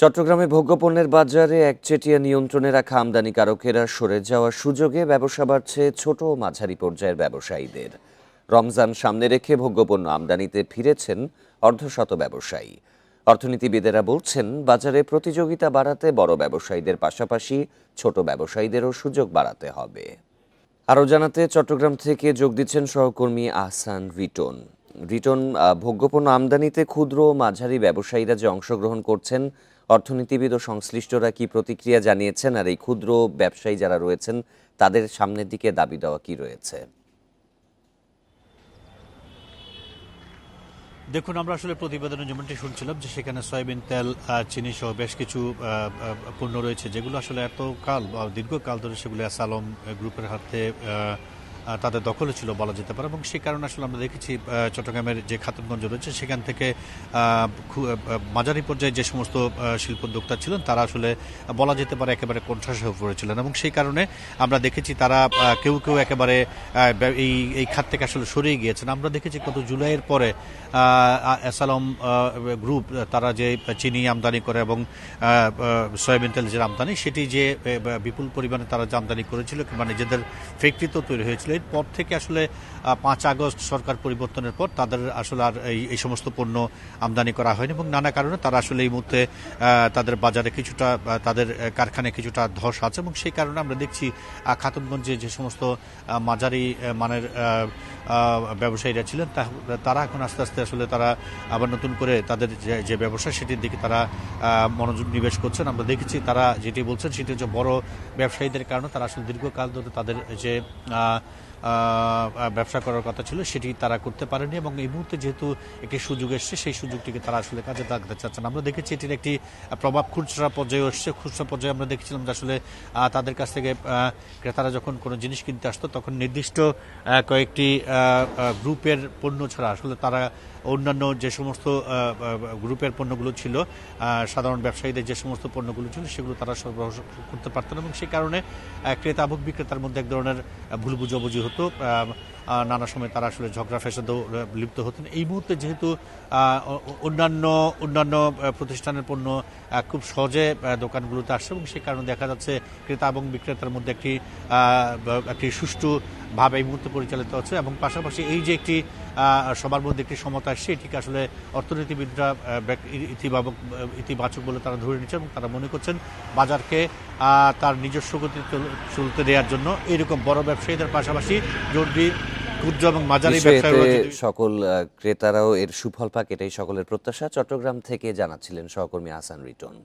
চট্টগ্রামে ভোগ্যপণ্যের বাজারে একচেটিয়া নিয়ন্ত্রণে রাখা আমদানিকারকেরা সরে যাওয়ার সুযোগে ব্যবসা বাড়ছে ছোট ও মাঝারি পর্যায়ের ব্যবসায়ীদের। রমজান সামনে রেখে ভোগ্যপণ্য আমদানিতে ফিরেছেন অর্ধশত ব্যবসায়ী। অর্থনীতিবিদেরা বলছেন, বাজারে প্রতিযোগিতা বাড়াতে বড় ব্যবসায়ীদের পাশাপাশি ছোট ব্যবসায়ীদেরও সুযোগ বাড়াতে হবে। আরও জানাতে চট্টগ্রাম থেকে যোগ দিচ্ছেন সহকর্মী আহসান রিটন। রিটন, ভোগ্যপণ্য আমদানিতে ক্ষুদ্র ও মাঝারি ব্যবসায়ীরা যে অংশগ্রহণ করছেন, অর্থনীতিবিদ ও সংশ্লিষ্টরা কি প্রতিক্রিয়া জানিয়েছেন, আর এই ক্ষুদ্র ব্যবসায়ী যারা রয়েছেন তাদের সামনের দিকে দাবি দেওয়া কি রয়েছে? দেখুন, আমরা আসলে প্রতিবেদনে যেমনটি শুনছিলাম যে সেখানে সয়াবিন তেল, চিনি সহ বেশ কিছু পণ্য রয়েছে যেগুলো আসলে এতকাল বা দীর্ঘকাল ধরে সেগুলো আসালম গ্রুপের হাতে তাদের দখলে ছিল বলা যেতে পারে। এবং সেই কারণে আসলে আমরা দেখেছি চট্টগ্রামের যে খাতুনগঞ্জ রয়েছে সেখান থেকে মাঝারি পর্যায়ে যে সমস্ত শিল্পোদ্যোক্তা ছিলেন তারা আসলে বলা যেতে পারে একেবারে কোণঠাসা হয়ে পড়েছিলেন। এবং সেই কারণে আমরা দেখেছি তারা কেউ কেউ একেবারে এই খাত থেকে আসলে সরিয়ে গিয়েছেন। আমরা দেখেছি গত জুলাইয়ের পরে আসালম গ্রুপ তারা যে চিনি আমদানি করে এবং সয়াবিন তেল যে আমদানি, সেটি যে বিপুল পরিমাণে তারা যে আমদানি করেছিল কিংবা নিজেদের ফ্যাক্টরি তো তৈরি হয়েছিল, এরপর থেকে আসলে 5 আগস্ট সরকার পরিবর্তনের পর তাদের আসলে আর এই সমস্ত পণ্য আমদানি করা হয়নি এবং নানা কারণে তারা আসলে এই মুহূর্তে তাদের বাজারে কিছুটা, তাদের কারখানায় কিছুটা ধস আছে। এবং সেই কারণে আমরা দেখছি খাতুনগঞ্জে যে সমস্ত মাঝারি মানের ব্যবসায়ীরা ছিলেন তারা এখন আস্তে আস্তে আসলে তারা আবার নতুন করে তাদের যে ব্যবসা সেটির দিকে তারা মনোযোগ নিবেশ করছেন। আমরা দেখেছি তারা যেটি বলছেন সেটি হচ্ছে বড় ব্যবসায়ীদের কারণে তারা আসলে দীর্ঘকাল ধরে তাদের যে ব্যবসা করার কথা ছিল সেটি তারা করতে পারেনি এবং এই মুহূর্তে যেহেতু একটি সুযোগ এসছে সেই সুযোগটিকে তারা আসলে কাজে লাগাতে চাচ্ছেন। আমরা দেখেছি এটির একটি প্রভাব খুচরা পর্যায়ে এসছে। খুচরা পর্যায়ে আমরা দেখেছিলাম যে আসলে তাদের কাছ থেকে ক্রেতারা যখন কোনো জিনিস কিনতে আসতো তখন নির্দিষ্ট কয়েকটি গ্রুপের পণ্য ছাড়া আসলে তারা অন্যান্য যে সমস্ত গ্রুপের পণ্যগুলো ছিল, সাধারণ ব্যবসায়ীদের যে সমস্ত পণ্যগুলো ছিল সেগুলো তারা সরবরাহ করতে পারতেন এবং সেই কারণে ক্রেতা এবং বিক্রেতার মধ্যে এক ধরনের ভুল বুঝাবুঝি হতো। নানা সময় তারা আসলে ঝগড়া ফ্যাসাদেও লিপ্ত হতেন। এই মুহূর্তে যেহেতু অন্যান্য প্রতিষ্ঠানের পণ্য খুব সহজে দোকানগুলোতে আসছে এবং সেই কারণে দেখা যাচ্ছে ক্রেতা এবং বিক্রেতার মধ্যে একটি সুষ্ঠুভাবে এই মুহূর্তে পরিচালিত হচ্ছে এবং পাশাপাশি এই যে একটি সবার মধ্যে একটি সমতা আসছে, এটিকে আসলে অর্থনীতিবিদরা ইতিবাচক বলে তারা ধরে নিচ্ছেন এবং তারা মনে করছেন বাজারকে তার নিজস্ব গতি চলতে দেওয়ার জন্য এরকম বড় ব্যবসায়ীদের পাশাপাশি যদি ক্ষুদ্র এবং মাঝারি ব্যবসায়ী সকল ক্রেতারাও এর সুফল পাক, এটাই সকলের প্রত্যাশা। চট্টগ্রাম থেকে জানাচ্ছিলেন সহকর্মী আহসান রিটন।